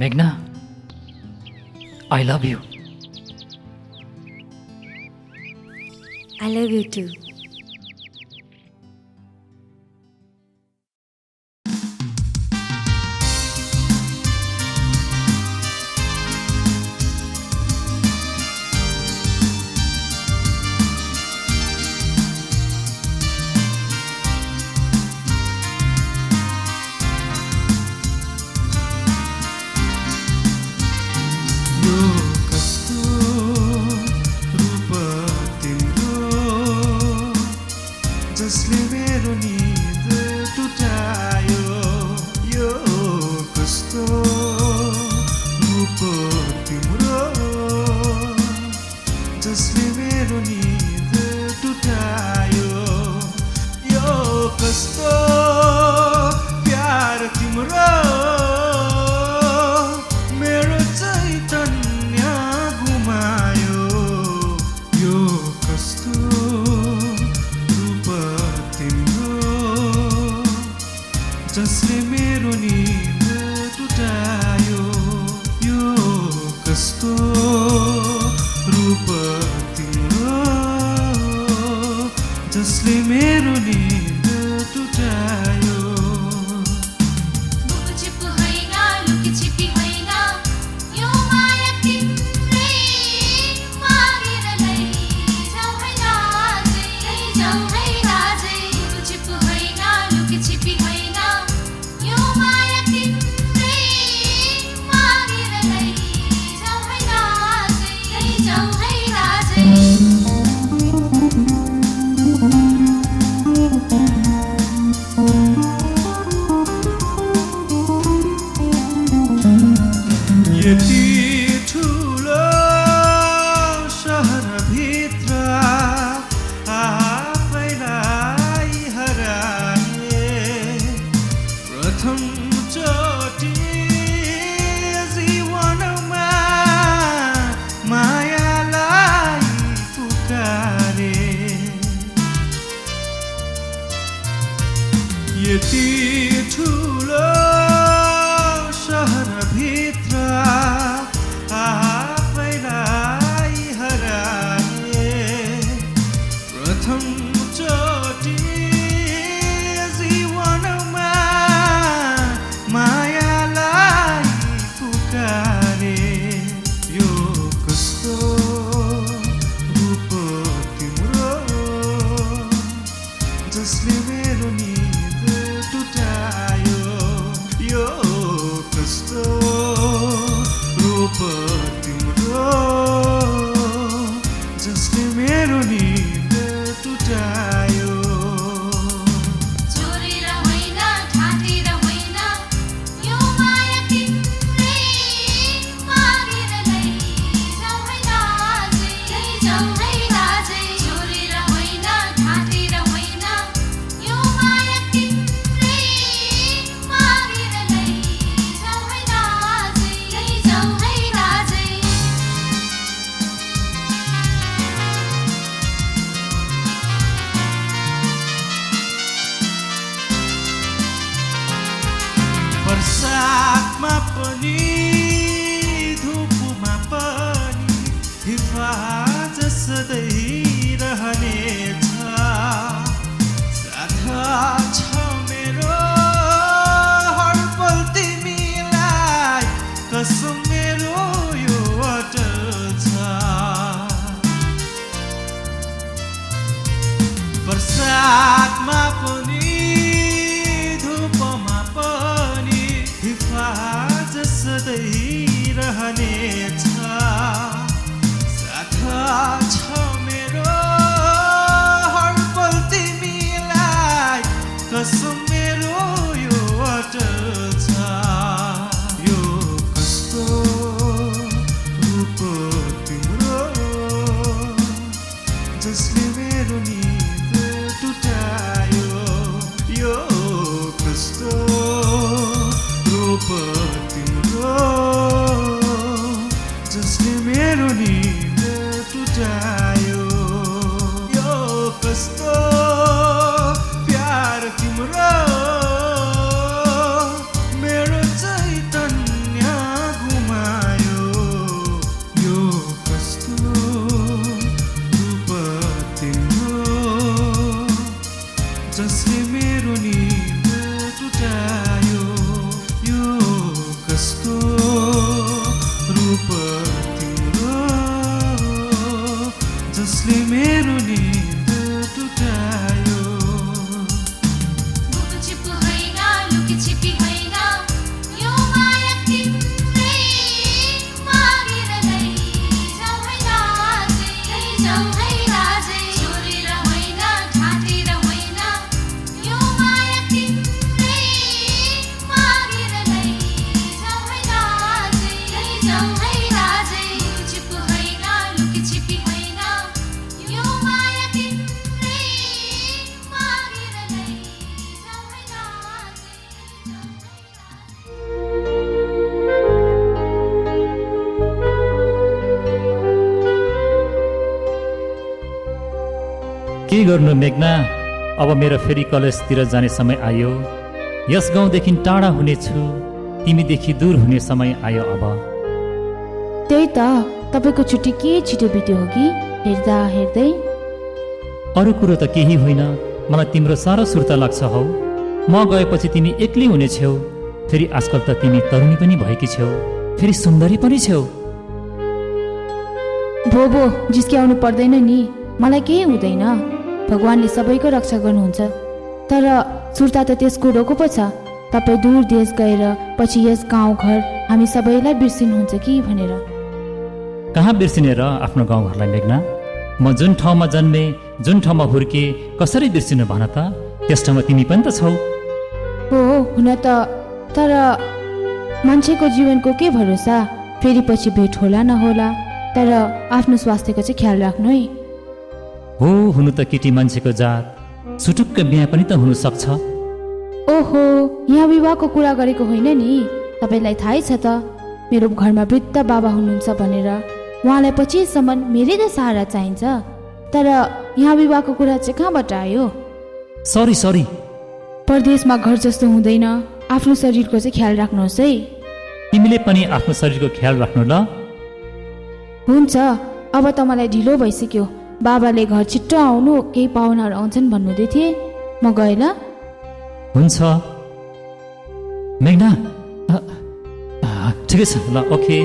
मेघना, I love you. I love you too. जसले मेरो निद टुटायो यो कस्तो रूप तिम्रो जसले मेरो निद टुटायो यो कस्तो प्यार तिम्रो मेरो चैतन्य गुमायो यो कस्तो जसले मेरो निद टुटायो यो कस्तो रूप तिम्रो जसले मेरो निद टुटायो यति ठुलो शहरभित्र आफैलाई हराए प्रथमचोटि जीवनमा मायालाई पुकारे यति ठुलो शहरभित्र आफैलाई हराए प्रथमचोटि जीवनमा मायालाई पुकारे यो कस्तो रूप तिम्रो जसले मेरो निद टुटायो यो कस्तो रूप तिम्रो जसले मेरो निद टुटायो बरसातमा पनि धुपमा पनि हिफाज सधैँ रहनेछ साथ छ मेरो हर पल तिमीलाई कसम मेरो यो अटल छ बरसातमा पनि हिफाज सधैँ रहनेछ साथ छ मेरो जसले मेरो निद टुटायो गुपचुप होइन लुकीछिपी होइन यो माया तिम्रै मागेर लैजाऊ है राजै लैजाऊ है राजै छोडेर होइन ढाँटेर होइन यो माया तिम्रै मागेर लैजाऊ है राजै लैजाऊ है राजै गुपचुप होइन लुकीछिपी होइन यो माया तिम्रै मागेर लैजाऊ है राजै के गर्नु मेघना, अब मेरो फेरि कलेजतिर जाने समय आयो। यस गाउँदेखि टाढा हुनेछु, तिमीदेखि दूर हुने समय आयो अब। त्यही त, तपाईँको छुट्टी के छिटो बित्यो हो कि हेर्दा हेर्दै। अरू कुरो त केही होइन, मलाई तिम्रो साह्रो सुर्ता लाग्छ हौ। म गएपछि तिमी एक्लै हुने छेउ। फेरि आजकल त तिमी तरुणी पनि भएकी छेउ, फेरि सुन्दरी पनि छेउ। भो जिस्क्याउनु पर्दैन नि, मलाई केही हुँदैन। भगवान्ले सबैको रक्षा गर्नुहुन्छ। तर सुर्ता त त्यस कुरोको पो छ, तपाईँ दूर देश गएर पछि यस गाउँघर हामी सबैलाई बिर्सिनुहुन्छ कि भनेर। कहाँ बिर्सिने र आफ्नो गाउँघरलाई मेघना? म जुन ठाउँमा जन्मे, जुन ठाउँमा हुर्के, कसरी बिर्सिनु भन त? त्यस ठाउँमा तिमी पनि त छौ। हो हुन त, तर मान्छेको जीवनको के भरोसा, फेरि पछि भेट होला नहोला। तर आफ्नो स्वास्थ्यको चाहिँ ख्याल राख्नु है। हो, हुनु त केटी मान्छेको जात, सुटुक्क बिहा पनि त हुनु सक्छ। ओहो, यहाँ विवाहको कुरा गरेको होइन नि। तपाईँलाई थाहै छ त, मेरो घरमा वृद्ध बाबा हुनुहुन्छ भनेर। उहाँलाई पछिसम्म मेरै त सहारा चाहिन्छ। तर यहाँ विवाहको कुरा चाहिँ कहाँबाट आयो? सरी। परदेशमा घर जस्तो हुँदैन। आफ्नो शरीरको चाहिँ ख्याल राख्नुहोस् है। तिमीले पनि आफ्नो शरीरको ख्याल राख्नु ल। हुन्छ, अब त मलाई ढिलो भइसक्यो। बाबाले घर छिट्टो आउनु, केही पाहुनाहरू आउँछन् भन्नुहुँदै थिए। म गएँ ल। हुन्छ मेघना, ठिकै छ ल, ओके।